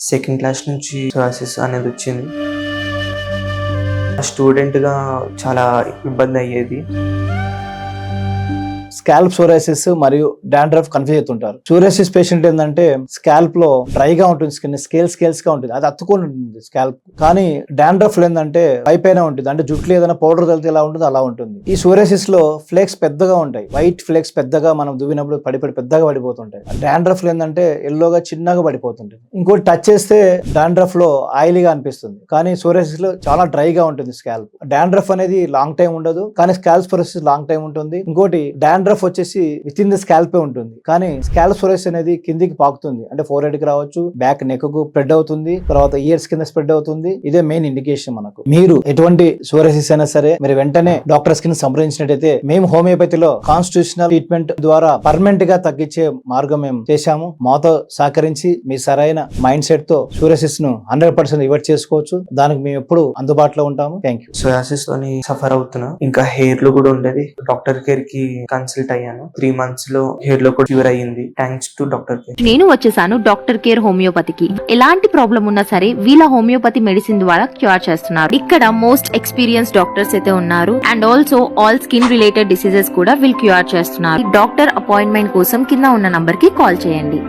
Second class నుంచి psoriasis అనేది వచ్చింది. స్టూడెంట్గా చాలా ఇబ్బంది అయ్యేది. స్కాల్ప్ సోరాసిస్ మరియు డాండ్రఫ్ కన్ఫ్యూజ్ అవుతుంటారు. సోరాసిస్ పేషెంట్ ఏంటంటే స్కాల్ప్ లో డ్రైగా ఉంటుంది, స్కిన్ స్కేల్స్ గా ఉంటుంది, అది అత్తుకొని ఉంటుంది స్కాల్ప్. కానీ డాండ్రఫ్ ఏంటంటే పైపైన ఉంటుంది, అంటే జుట్లు ఏదైనా పౌడర్ తలితే ఎలా ఉంటుంది అలా ఉంటుంది. ఈ సోరాసిస్ లో ఫ్లేక్స్ పెద్దగా ఉంటాయి, వైట్ ఫ్లేక్స్ పెద్దగా మనం దువ్వినప్పుడు పెద్దగా పడిపోతుంటాయి. డాండ్రఫ్ ఏంటంటే ఎల్లోగా చిన్నగా పడిపోతుంటుంది. ఇంకోటి టచ్ చేస్తే డాండ్రఫ్ లో ఆయిలీగా అనిపిస్తుంది, కానీ సోరాసిస్ లో చాలా డ్రైగా ఉంటుంది స్కాల్ప్. డాండ్రఫ్ అనేది లాంగ్ టైం ఉండదు, కానీ స్కాల్ప్ సోరాసిస్ లాంగ్ టైం ఉంటుంది. ఇంకోటి డాండ్రఫ్ వచ్చేసి విత్ ఇన్ ద స్కాల్పే ఉంటుంది, కానీ స్కాల్ప్ సోరాసిస్ అనేది కిందికి పాకుతుంది, అంటే ఫోర్ హెడ్ కి రావచ్చు, బ్యాక్ నెక్ కు స్ప్రెడ్ అవుతుంది, తర్వాత ఇయర్స్ కింద స్ప్రెడ్ అవుతుంది. ఇదే మెయిన్ ఇండికేషన్ మనకు. మీరు ఎటువంటి సోరాసిస్ అయినా సరే మీరు వెంటనే డాక్టర్స్ కింద సంప్రదించినట్టయితే మేము హోమియోపతిలో కాన్స్టిట్యూషనల్ ట్రీట్మెంట్ ద్వారా పర్మనెంట్ గా తగ్గించే మార్గం మేము చేశాము. మాతో సహకరించి మీ సరైన మైండ్ సెట్ తో సోరాసిస్ ను 100% రివర్ట్ చేసుకోవచ్చు. దానికి మేము ఎప్పుడు అందుబాటులో ఉంటాము. Thank you. సోరాసిస్ తోని సఫర్ అవుతున్నా. ఇంకా హెయిర్ లో కూడా ఉండేది. డాక్టర్ కేర్ కి కన్సల్ట్ అయ్యాను. 3 months లో హెయిర్ లో కూడా క్యూర్ అయ్యింది, థ్యాంక్స్ టు డాక్టర్ కేర్. నేను వచ్చేసాను డాక్టర్ కేర్ హోమియోపతికి. ఎలాంటి ప్రాబ్లం ఉన్నా సరే వీళ్ళ హోమియోపతి మెడిసిన్ ద్వారా క్యూర్ చేస్తున్నారు. ఇక్కడ మోస్ట్ ఎక్స్పీరియన్స్ డాక్టర్స్ అయితే ఉన్నారు, and also all skin related diseases కూడా వీళ్ళు క్యూర్ చేస్తున్నారు. డాక్టర్ అపాయింట్మెంట్ కోసం కింద ఉన్న నంబర్ కి కాల్ చేయండి.